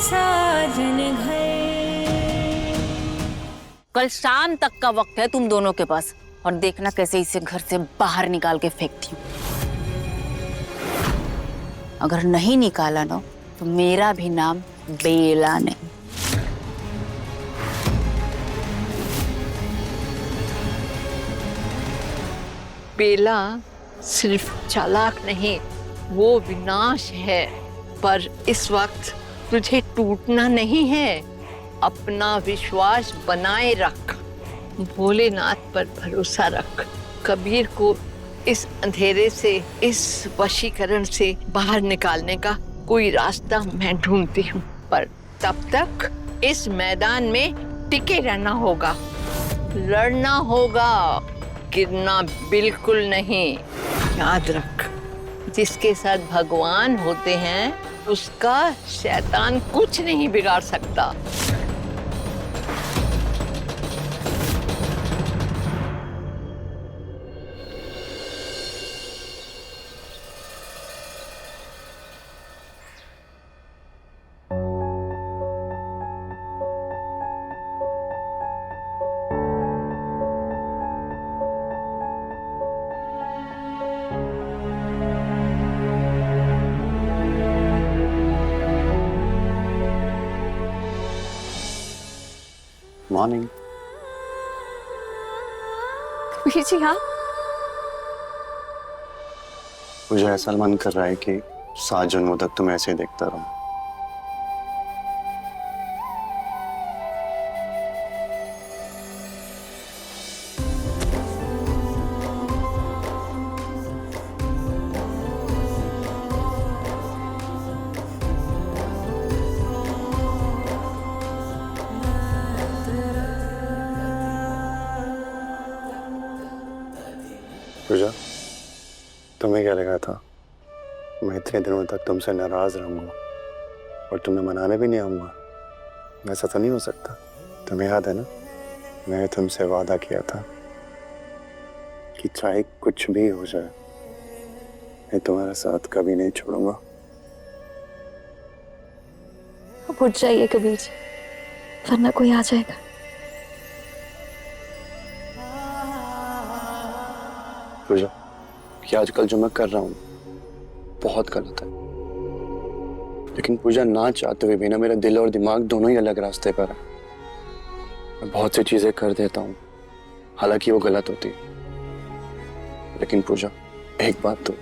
साजन घर। कल शाम तक का वक्त है तुम दोनों के पास, और देखना कैसे इसे घर से बाहर निकाल के फेंकती हूँ। अगर नहीं निकाला ना तो मेरा भी नाम बेला नहीं। बेला सिर्फ चालाक नहीं, वो विनाश है। पर इस वक्त तुझे टूटना नहीं है, अपना विश्वास बनाए रख, भोलेनाथ पर भरोसा रख। कबीर को इस अंधेरे से, इस वशीकरण से बाहर निकालने का कोई रास्ता मैं ढूंढती हूँ, पर तब तक इस मैदान में टिके रहना होगा, लड़ना होगा, गिरना बिल्कुल नहीं। याद रख, जिसके साथ भगवान होते हैं उसका शैतान कुछ नहीं बिगाड़ सकता। मॉर्निंग। कबीर जी हाँ। मुझे ऐसा मन कर रहा है कि 7 जन्मों तक तुम्हें ऐसे ही देखता रहूं। पूजा, तुम्हें क्या लगा था मैं इतने दिनों तक तुमसे नाराज रहूंगा और तुम्हें मनाने भी नहीं आऊंगा? ऐसा तो नहीं हो सकता। तुम्हें याद है ना, मैंने तुमसे वादा किया था कि चाहे कुछ भी हो जाए मैं तुम्हारा साथ कभी नहीं छोड़ूंगा। अब उठ जाइए कबीर जी, वरना कोई आ जाएगा। पूजा, कि आजकल जो मैं कर रहा हूँ बहुत गलत है, लेकिन पूजा ना चाहते हुए भी ना मेरा दिल और दिमाग दोनों ही अलग रास्ते पर है। मैं बहुत सी चीजें कर देता हूँ, हालांकि वो गलत होती है। लेकिन पूजा, एक बात तो,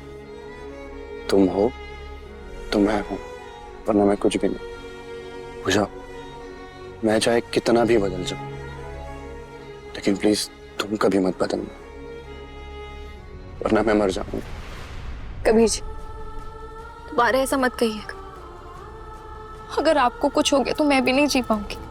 तुम हो तो मैं हूं, वरना मैं कुछ भी नहीं। पूजा, मैं चाहे कितना भी बदल जाऊं, लेकिन प्लीज तुम कभी मत बदलना, वरना मैं मर जाऊंगा। कबीर जी दोबारा ऐसा मत कहिएगा। अगर आपको कुछ हो गया तो मैं भी नहीं जी पाऊंगी।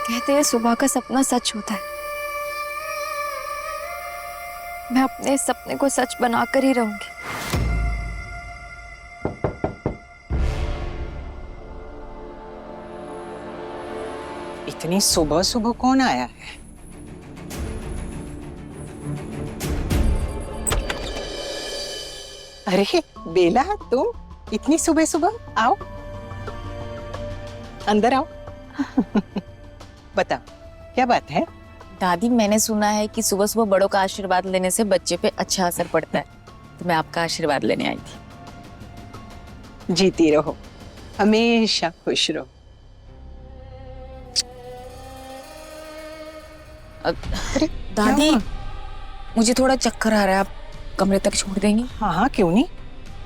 कहते हैं सुबह का सपना सच होता है। मैं अपने सपने को सच बनाकर ही रहूंगी। इतनी सुबह सुबह कौन आया है? अरे बेला, तुम इतनी सुबह सुबह? आओ अंदर आओ। बताओ क्या बात है? दादी, मैंने सुना है कि सुबह सुबह बड़ों का आशीर्वाद लेने से बच्चे पे अच्छा असर पड़ता है, तो मैं आपका आशीर्वाद लेने आई थी। जीती रहो, हमेशा खुश रहो। अरे दादी, मुझे थोड़ा चक्कर आ रहा है, आप कमरे तक छोड़ देंगी? हाँ हाँ क्यों नहीं,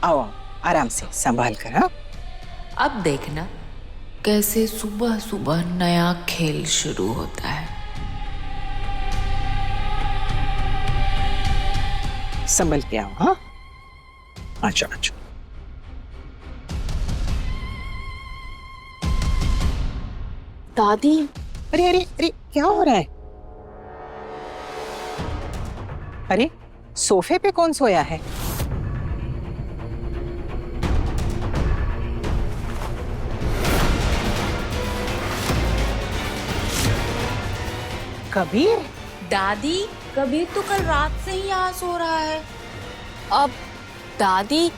आओ आओ आराम से संभाल कर। हाँ अब देखना कैसे सुबह सुबह नया खेल शुरू होता है। संभल के आओ। हाँ, अच्छा अच्छा। दादी, अरे अरे अरे, क्या हो रहा है? अरे, सोफे पे कौन सोया है? कबीर? दादी, कबीर तो कल रात से ही यहाँ सो रहा है। अब दादी,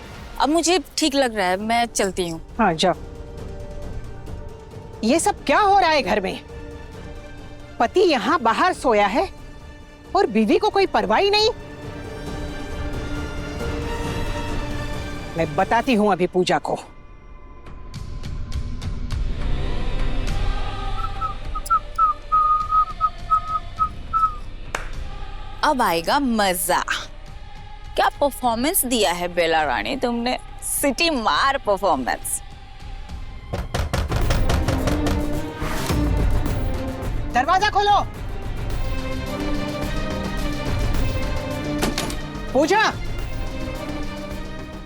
अब मुझे ठीक लग रहा है, मैं चलती हूँ। हाँ जाओ। ये सब क्या हो रहा है घर में? पति यहाँ बाहर सोया है और बीवी को कोई परवाह ही नहीं। मैं बताती हूँ अभी पूजा को। अब आएगा मजा। क्या परफॉर्मेंस दिया है बेला रानी तुमने, सिटी मार परफॉर्मेंस। दरवाजा खोलो। पूजा,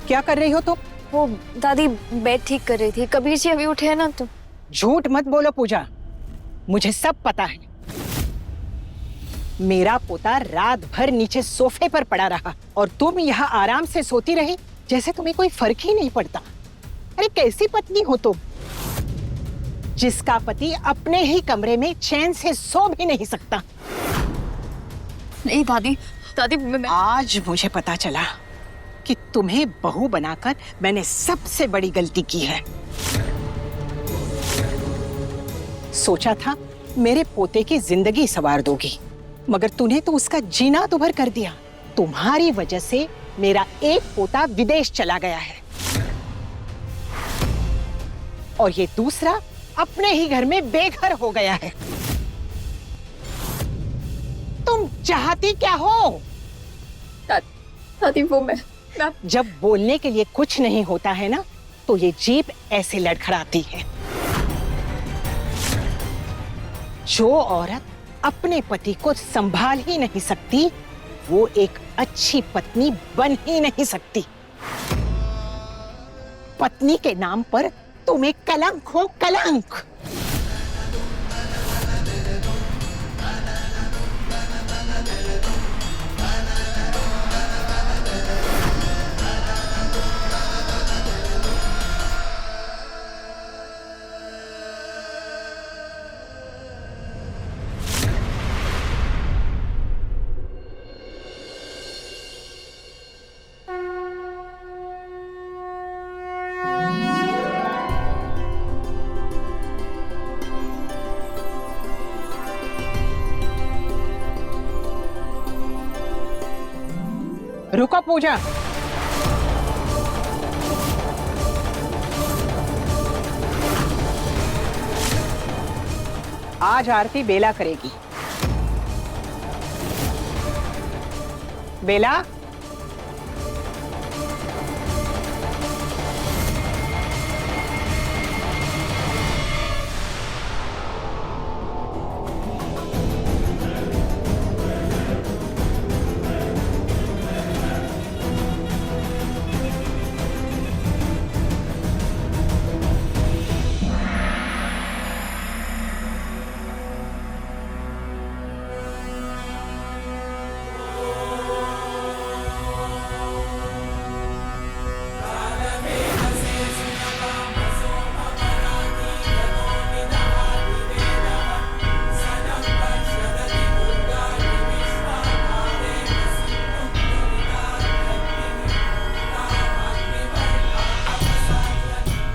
क्या कर रही हो तुम? वो दादी बेड ठीक कर रही थी। कबीर जी अभी उठे हैं ना, तो झूठ मत बोलो पूजा, मुझे सब पता है। मेरा पोता रात भर नीचे सोफे पर पड़ा रहा और तुम यहाँ आराम से सोती रही जैसे तुम्हें कोई फर्क ही नहीं पड़ता। अरे कैसी पत्नी हो तुम, जिसका पति अपने ही कमरे में चैन से सो भी नहीं सकता। नहीं दादी, दादी मैं आज मुझे पता चला कि तुम्हें बहू बनाकर मैंने सबसे बड़ी गलती की है। सोचा था मेरे पोते की जिंदगी संवार दोगी, मगर तूने तो उसका जीना दुभर कर दिया। तुम्हारी वजह से मेरा एक पोता विदेश चला गया है और ये दूसरा अपने ही घर में बेघर हो गया है। तुम चाहती क्या हो? दादी वो मैं जब बोलने के लिए कुछ नहीं होता है ना, तो ये जीभ ऐसे लड़खड़ाती है। जो औरत अपने पति को संभाल ही नहीं सकती, वो एक अच्छी पत्नी बन ही नहीं सकती। पत्नी के नाम पर तुम एक कलंक हो, कलंक। रुको पूजा, आज आरती बेला करेगी। बेला,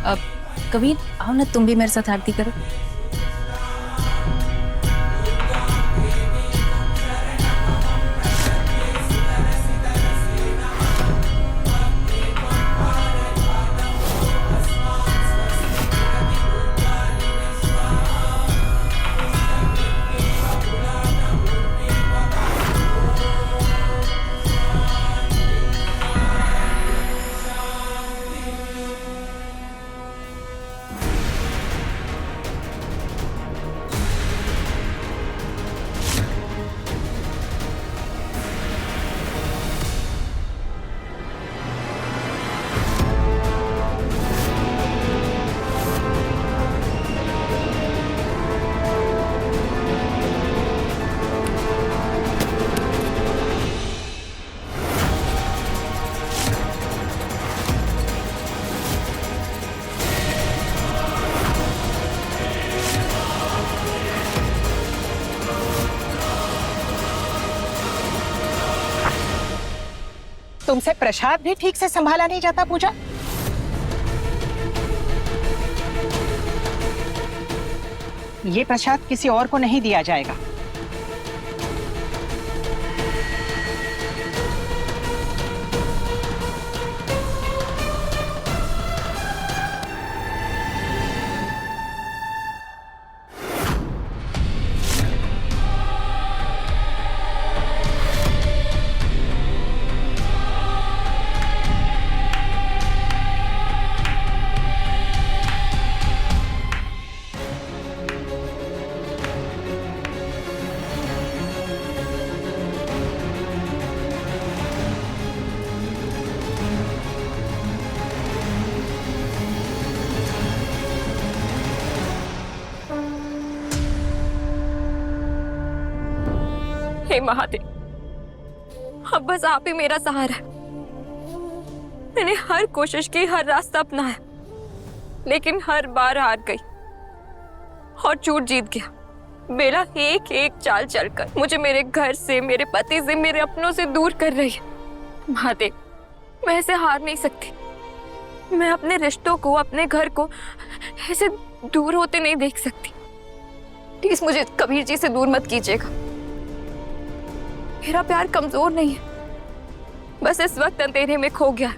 अब कबीर आओ ना, तुम भी मेरे साथ आरती करो। तुमसे प्रसाद भी ठीक से संभाला नहीं जाता पूजा? ये प्रसाद किसी और को नहीं दिया जाएगा। हे महादेव, अब बस आप ही मेरा सहारा है। मैंने हर कोशिश की, हर रास्ता अपनाया, लेकिन हर बार हार गई और चूट जीत गया। बेला एक एक चाल चलकर मुझे मेरे घर से, मेरे पति से, मेरे अपनों से दूर कर रही है। महादेव, मैं ऐसे हार नहीं सकती। मैं अपने रिश्तों को, अपने घर को ऐसे दूर होते नहीं देख सकती। प्लीज मुझे कबीर जी से दूर मत कीजिएगा। मेरा प्यार कमजोर नहीं है, बस इस वक्त अंधेरे में खो गया।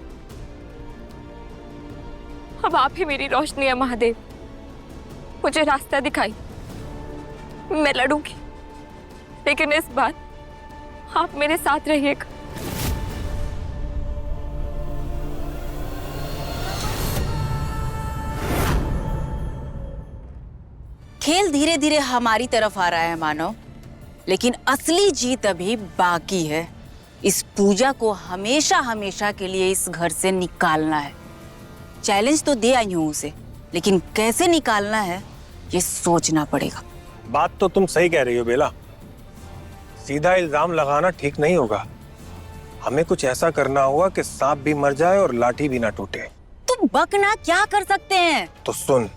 अब आप ही मेरी रोशनी है महादेव, मुझे रास्ता दिखाई। मैं लड़ूंगी, लेकिन इस बार आप मेरे साथ रहिएगा। खेल धीरे धीरे हमारी तरफ आ रहा है मानो, लेकिन असली जीत अभी बाकी है। इस पूजा को हमेशा हमेशा के लिए इस घर से निकालना है। चैलेंज तो दे आई हूं उसे, लेकिन कैसे निकालना है ये सोचना पड़ेगा। बात तो तुम सही कह रही हो बेला, सीधा इल्जाम लगाना ठीक नहीं होगा। हमें कुछ ऐसा करना होगा कि सांप भी मर जाए और लाठी भी ना टूटे। तुम बकना क्या कर सकते हैं? तो सुन,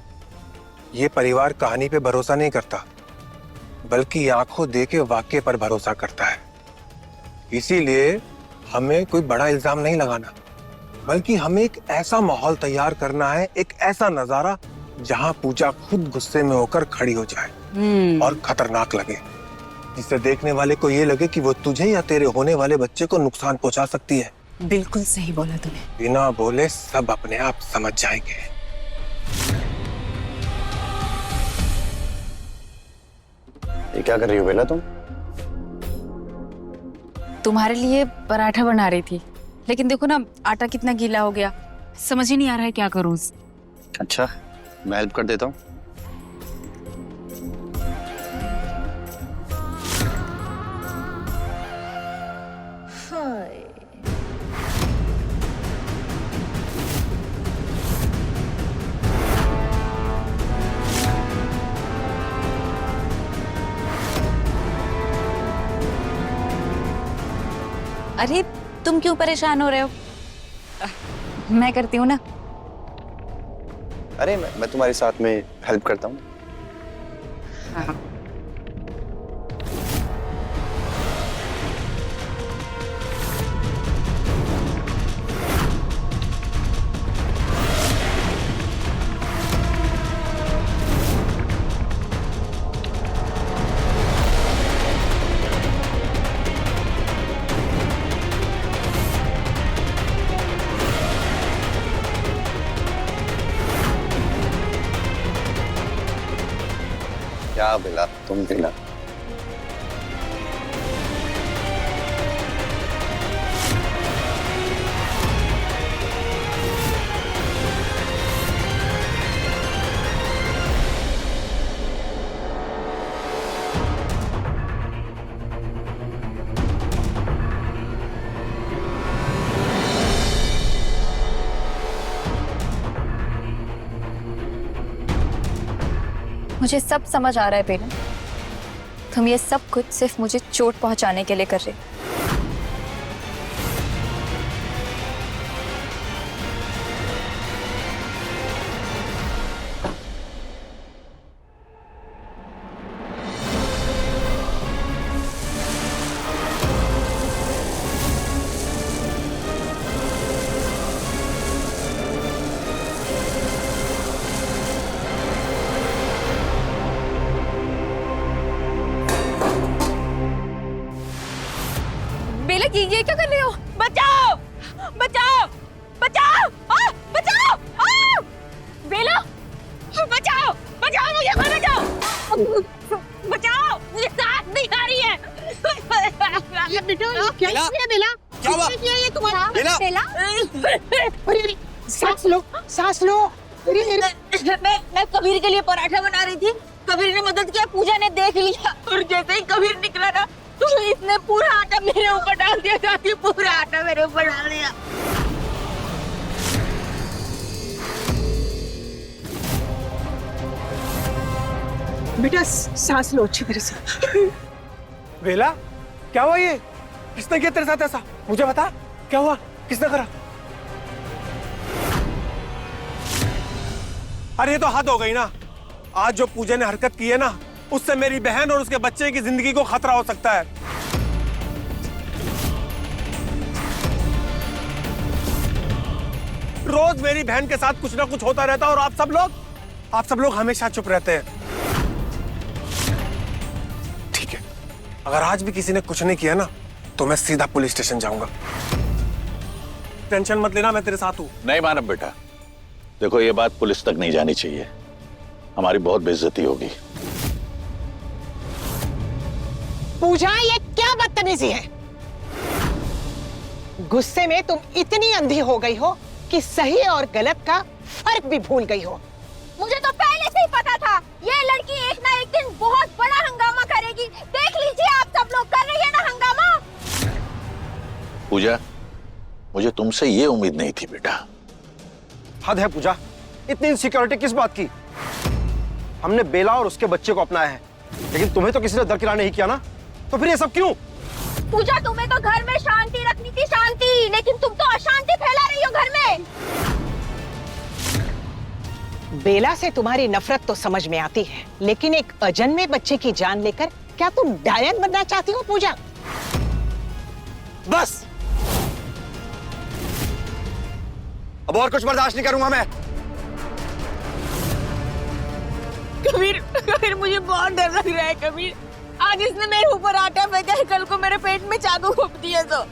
ये परिवार कहानी पे भरोसा नहीं करता, बल्कि आंखों देखे वाक्य पर भरोसा करता है। इसीलिए हमें कोई बड़ा इल्जाम नहीं लगाना, बल्कि हमें एक ऐसा माहौल तैयार करना है, एक ऐसा नजारा जहां पूजा खुद गुस्से में होकर खड़ी हो जाए और खतरनाक लगे, जिससे देखने वाले को ये लगे कि वो तुझे या तेरे होने वाले बच्चे को नुकसान पहुंचा सकती है। बिल्कुल सही बोला तूने। बिना बोले सब अपने आप समझ जाएंगे। ये क्या कर रही हो बेला तुम? तुम्हारे लिए पराठा बना रही थी, लेकिन देखो ना आटा कितना गीला हो गया, समझ ही नहीं आ रहा है क्या करूं। अच्छा, मैं हेल्प कर देता हूँ। अरे तुम क्यों परेशान हो रहे हो? मैं करती हूँ ना। अरे मैं तुम्हारे साथ में हेल्प करता हूँ। हाँ। क्या बेला तुम बेला? मुझे सब समझ आ रहा है बेला, तुम ये सब कुछ सिर्फ मुझे चोट पहुंचाने के लिए कर रहे हो। ये क्या कर रहे हो? बचाओ बचाओ बचाओ बचाओ बेला, बचाओ बचाओ मुझे बचाओ बचाओ मुझे सांस नहीं आ रही है। बेटा क्या है बेला? क्या हुआ? ये तुम्हारा बेला अरे सांस लो सांस लो। मैं कबीर के लिए पराठा बना रही थी, कबीर ने मदद किया, पूजा ने देख लिया और जैसे ही कबीर निकला ना तो इसने पूरा आटा मेरे ऊपर डाल दिया, ताकि पूरा आटा मेरे ऊपर डाल दिया। बेटा सांस लो अच्छी तरह से। बेला क्या हुआ? ये किसने किया तेरे साथ ऐसा? मुझे बता, क्या हुआ? किसने करा? अरे ये तो हद हो गई ना। आज जो पूजा ने हरकत की है ना, उससे मेरी बहन और उसके बच्चे की जिंदगी को खतरा हो सकता है। रोज मेरी बहन के साथ कुछ ना कुछ होता रहता और आप सब लोग हमेशा चुप रहते हैं। ठीक है, अगर आज भी किसी ने कुछ नहीं किया ना तो मैं सीधा पुलिस स्टेशन जाऊंगा। टेंशन मत लेना, मैं तेरे साथ हूं। नहीं मानव बेटा, देखो ये बात पुलिस तक नहीं जानी चाहिए, हमारी बहुत बेइज्जती होगी। पूजा ये क्या बदतमीजी है? गुस्से में तुम इतनी अंधी हो गई हो कि सही और गलत का फर्क भी भूल गई हो। मुझे तो पहले से ही पता था ये लड़की एक ना एक दिन बहुत बड़ा हंगामा करेगी। देख लीजिए आप सब लोग कर रही है ना हंगामा। पूजा, मुझे तुमसे ये उम्मीद नहीं थी बेटा। हद है पूजा, इतनी इनसिक्योरिटी किस बात की? हमने बेला और उसके बच्चे को अपनाया है, लेकिन तुम्हें तो किसी ने दरकिनार नहीं किया ना, तो फिर ये सब क्यों? पूजा, तुम्हें तो घर में शांति रखनी थी, शांति, लेकिन तुम तो अशांति फैला रही हो घर में। बेला से तुम्हारी नफरत तो समझ में आती है, लेकिन एक अजन्मे बच्चे की जान लेकर क्या तुम डायन बनना चाहती हो पूजा? बस, अब और कुछ बर्दाश्त नहीं करूंगा मैं। कबीर मुझे बहुत डर लग रहा है कबीर। आज इसने मेरे ऊपर आटा फेंका है, कल को मेरे पेट में चाकू घोंप दिया तो।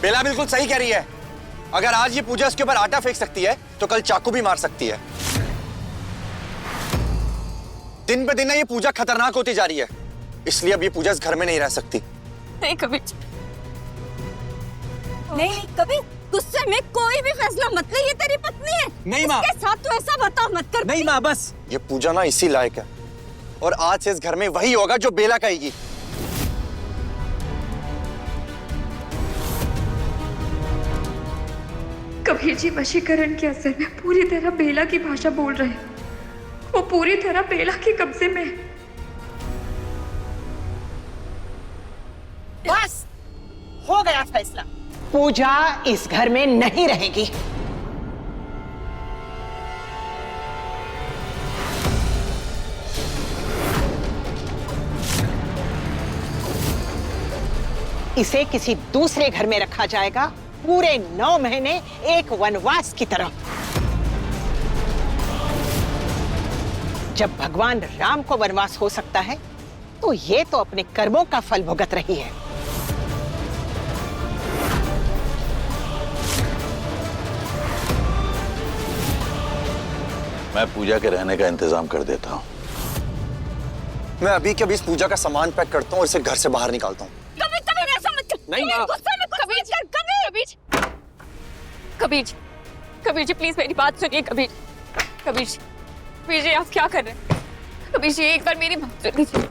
बेला बिल्कुल सही कह रही है। अगर आज ये पूजा उसके ऊपर आटा फेंक सकती है तो कल चाकू भी मार सकती है। दिन पे दिन ना ये पूजा खतरनाक होती जा रही है, इसलिए अब ये पूजा इस घर में नहीं रह सकती। नहीं कबीर, नहीं कबीर, गुस्से में कोई भी फैसला मत ले, ये तेरी पत्नी है। नहीं माँ, इसके साथ तो ऐसा बर्ताव मत कर। नहीं माँ, बस। ये पूजा ना इसी लायक है, और आज से इस घर में वही होगा जो बेला कहेगी। कबीर जी वशीकरण के असर में पूरी तरह बेला की भाषा बोल रहे हैं। वो पूरी तरह बेला के कब्जे में है। बस हो गया फैसला, पूजा इस घर में नहीं रहेगी। इसे किसी दूसरे घर में रखा जाएगा, पूरे 9 महीने एक वनवास की तरह। जब भगवान राम को वनवास हो सकता है तो ये तो अपने कर्मों का फल भुगत रही है। मैं पूजा के रहने का इंतजाम कर देता हूँ। मैं अभी के अभी इस पूजा का सामान पैक करता हूँ और इसे घर से बाहर निकालता हूँ। कबीर ऐसा मत कर। नहीं माँ। कबीर जी प्लीज मेरी बात सुनिए। कबीर जी आप क्या कर रहे हैं? कबीर जी एक बार मेरी बात सुन लीजिए,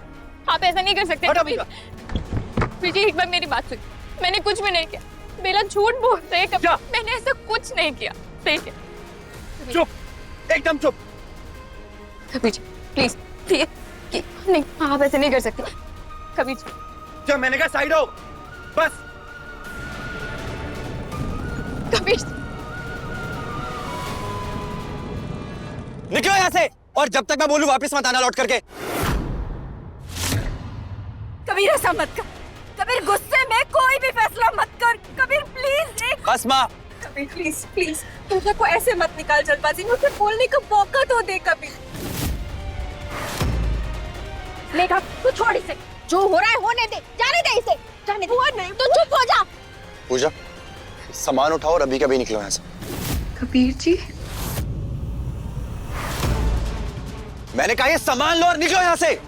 आप ऐसा नहीं कर सकते। कबीर जी एक बार मेरी बात सुनिए, मैंने कुछ भी नहीं किया। बेला झूठ बोल रहे हैं, मैंने ऐसा कुछ नहीं किया। ठीक है, चुप, एकदम चुप। कबीर जी प्लीज नहीं, आप ऐसे नहीं कर सकते। कबीर जी, जब मैंने कहा साइड हो, बस। कबीर जी, निकलो यहाँ से, और जब तक मैं बोलूं वापस मत आना लौट करके। कबीर ऐसा मत कर, कबीर गुस्से में कोई भी फैसला मत कर। कबीर प्लीज। बस माँ। कबीर प्लीज पूजा को ऐसे मत निकाल जल्दबाजी में, उसे बोलने का मौका तो दे कबीर। मेघा तू छोड़ इसे, जो हो रहा है होने दे, जाने दे इसे, जाने दे। हुआ नहीं, तू चुप हो जा। पूजा, सामान उठाओ और अभी कभी निकलो यहाँ से। कबीर जी, मैंने कहा ये सामान लो और निकलो यहाँ से।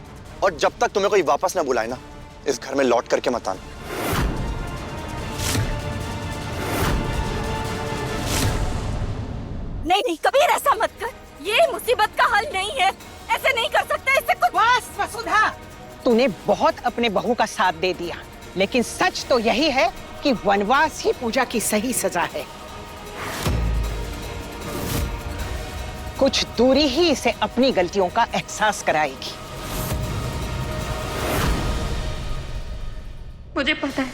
और जब तक तुम्हें कोई वापस ना बुलाए ना, इस घर में लौट करके मत आना। नहीं नहीं कबीर, ऐसा मत कर, ये मुसीबत का हल नहीं है, ऐसे नहीं कर सकते, इससे कुछ। बस वसुधा, तूने बहुत अपने बहू का साथ दे दिया, लेकिन सच तो यही है कि वनवास ही पूजा की सही सजा है। कुछ दूरी ही इसे अपनी गलतियों का एहसास कराएगी। मुझे पता है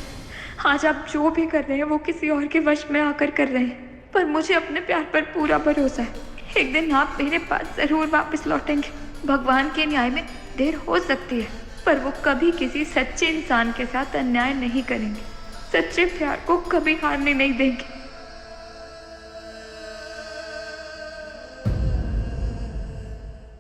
आज आप जो भी कर रहे हैं वो किसी और के वश में आकर कर रहे हैं, पर मुझे अपने प्यार पर पूरा भरोसा है। एक दिन आप मेरे पास जरूर वापस लौटेंगे। भगवान के न्याय में देर हो सकती है, पर वो कभी किसी सच्चे इंसान के साथ अन्याय नहीं करेंगे। सच्चे प्यार को कभी हारने नहीं देंगे।